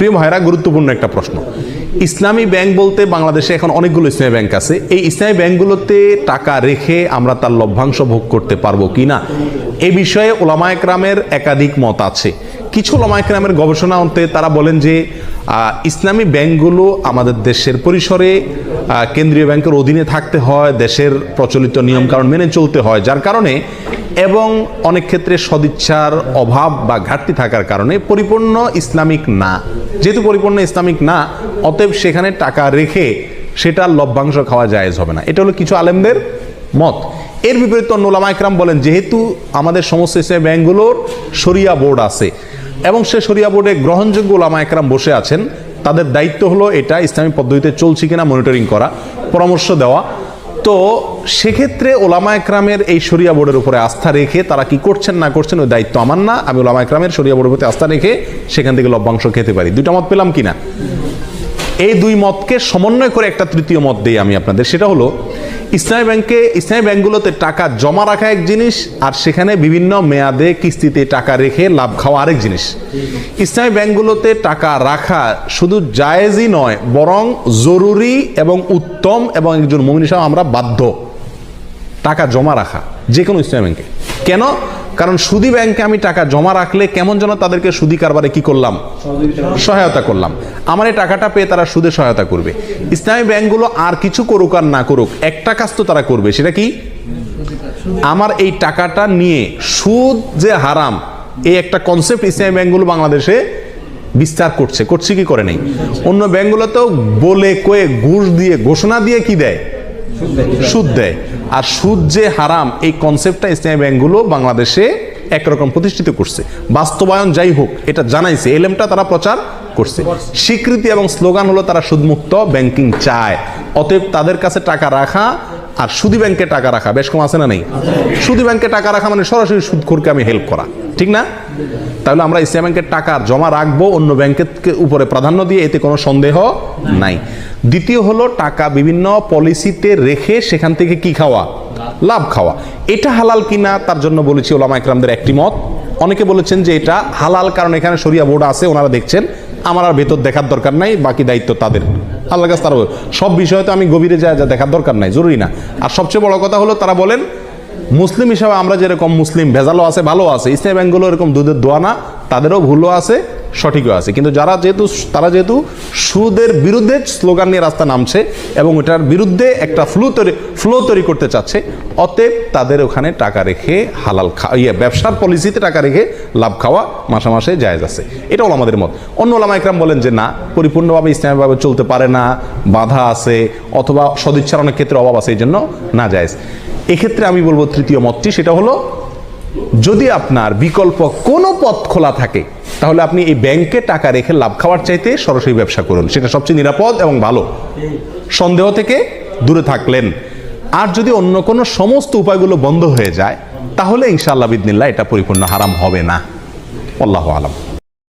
প্রিয় ভাইরা, গুরুত্বপূর্ণ একটা প্রশ্ন। ইসলামী ব্যাংক বলতে বাংলাদেশে এখন অনেকগুলো ইসলামী ব্যাংক আছে। এই ইসলামী ব্যাংকগুলোতে টাকা রেখে আমরা তার লভ্যাংশ ভোগ করতে পারবো কি না, এই বিষয়ে ওলামায়ে কেরামের একাধিক মত আছে। কিছু ওলামায়ে কেরামের গবেষণা অন্তে তারা বলেন যে ইসলামী ব্যাংকগুলো আমাদের দেশের পরিসরে কেন্দ্রীয় ব্যাংকের অধীনে থাকতে হয়, দেশের প্রচলিত নিয়মকানুন মেনে চলতে হয়, যার কারণে এবং অনেক ক্ষেত্রে সদিচ্ছার অভাব বা ঘাটতি থাকার কারণে পরিপূর্ণ ইসলামিক না। যেহেতু পরিপূর্ণ ইসলামিক না, অতএব সেখানে টাকা রেখে সেটার লভ্যাংশ খাওয়া জায়েজ হবে না। এটা হলো কিছু আলেমদের মত। এর বিপরীতে অন্য ওলামায়ে কেরাম বলেন, যেহেতু আমাদের সমস্ত ইসলামী ব্যাংকগুলোর শরিয়া বোর্ড আছে এবং সে শরিয়া বোর্ডে গ্রহণযোগ্য ওলামায়ে কেরাম বসে আছেন, তাদের দায়িত্ব হলো এটা ইসলামী পদ্ধতিতে চলছে কিনা মনিটরিং করা, পরামর্শ দেওয়া। তো সেক্ষেত্রে ওলামায়ে কেরামের এই শরিয়া বোর্ডের উপরে আস্থা রেখে তারা কি করছেন না করছেন ওই দায়িত্ব আমার না। আমি ওলামায়ে কেরামের শরিয়া বোর্ডের প্রতি আস্থা রেখে সেখান থেকে লভ্যাংশ খেতে পারি। দুইটা মত পেলাম কিনা? এই দুই মতকে সমন্বয় করে একটা তৃতীয় মত দিই আমি আপনাদের। সেটা হলো ইসলামী ব্যাংকগুলোতে টাকা জমা রাখা এক জিনিস, আর সেখানে বিভিন্ন মেয়াদে কিস্তিতে টাকা রেখে লাভ খাওয়া আরেক জিনিস। ইসলামী ব্যাংকগুলোতে টাকা রাখা শুধু জায়েজই নয়, বরং জরুরি এবং উত্তম, এবং একজন মুমিন হিসেবে আমরা বাধ্য টাকা জমা রাখা যে কোনো ইসলামী ব্যাংকে। কেন? কারণ সুদী ব্যাংকে আমি টাকা জমা রাখলে কেমন যেন তাদেরকে সুদী কারবারে কি করলাম, সহায়তা করলাম। আমার এই টাকাটা পেয়ে তারা সুদে সহায়তা করবে। ইসলামী ব্যাংকগুলো আর কিছু করুক আর না করুক, একটা কাজ তো তারা করবে, সেটা কি? আমার এই টাকাটা নিয়ে সুদ যে হারাম, এই একটা কনসেপ্ট ইসলামী ব্যাংকগুলো বাংলাদেশে বিস্তার করছে কি করে নেই? অন্য ব্যাংকগুলোতেও বলে কয়ে ঘুষ দিয়ে ঘোষণা দিয়ে কি দেয়, সুদ দেয়। আর সুদ যে হারাম, এই কনসেপ্টটা ইসলামী ব্যাংকগুলো বাংলাদেশে একরকম প্রতিষ্ঠিত করছে। বাস্তবায়ন যাই হোক, এটা জানাইছে, এলেমটা তারা প্রচার করছে। স্বীকৃতি এবং স্লোগান হলো তারা সুদমুক্ত ব্যাংকিং চায়। অতএব তাদের কাছে টাকা রাখা আর সুদী ব্যাংকে টাকা রাখা বেশ কম আছে না নেই? সুদী ব্যাংকে টাকা রাখা মানে সরাসরি সুদখোরকে আমি হেল্প করা, ঠিক না? তাহলে আমরা ইসলামী ব্যাংকের টাকা জমা রাখবো অন্য ব্যাংকের উপরে প্রাধান্য দিয়ে, এতে কোনো সন্দেহ নাই। দ্বিতীয় হলো টাকা বিভিন্ন পলিসিতে রেখে সেখান থেকে কি খাওয়া, লাভ খাওয়া। এটা হালাল কিনা তার জন্য বলেছি ওলামায়ে কেরামদের একটি মত। অনেকে বলেছেন যে এটা হালাল, কারণ এখানে শরিয়া বোর্ড আছে, ওনারা দেখছেন, আমার আর ভেতর দেখার দরকার নাই, বাকি দায়িত্ব তাদের, আল্লাহর কাছে তারা সব বিষয়ে তো আমি গভীরে যা দেখার দরকার নাই, জরুরি না। আর সবচেয়ে বড় কথা হলো তারা বলেন মুসলিম হিসাবে আমরা যেরকম মুসলিম, ভেজালও আছে ভালো আছে, ইসলামী ব্যাংকগুলো এরকম দুধের দোয়া না, তাদেরও ভুলও আছে সঠিকও আছে। কিন্তু তারা যেহেতু সুদের বিরুদ্ধে স্লোগান নিয়ে রাস্তা নামছে এবং এটার বিরুদ্ধে একটা ফ্লো তৈরি করতে চাচ্ছে, অতএব তাদের ওখানে টাকা রেখে হালাল ব্যবসার পলিসিতে টাকা রেখে লাভ খাওয়া মাসে মাসে জায়েজ আছে। এটা ওলামাদের মত। অন্য ওলামায়ে কেরাম বলেন যে না, পরিপূর্ণভাবে ইসলামীভাবে চলতে পারে না, বাধা আছে, অথবা সদিচ্ছার অনেক ক্ষেত্রে অভাব আছে, এই জন্য না জায়েজ। এক্ষেত্রে আমি বলবো তৃতীয় মতটি, সেটা হলো যদি আপনার বিকল্প কোনো পথ খোলা থাকে, তাহলে আপনি এই ব্যাংকে টাকা রেখে লাভ খাওয়ার চাইতে সরাসরি ব্যবসা করুন, সেটা সবচেয়ে নিরাপদ এবং ভালো, সন্দেহ থেকে দূরে থাকলেন। আর যদি অন্য কোনো সমস্ত উপায়গুলো বন্ধ হয়ে যায়, তাহলে ইনশাআল্লাহ বিদিনিল্লাহ এটা পরিপূর্ণ হারাম হবে না। আল্লাহু আলাম।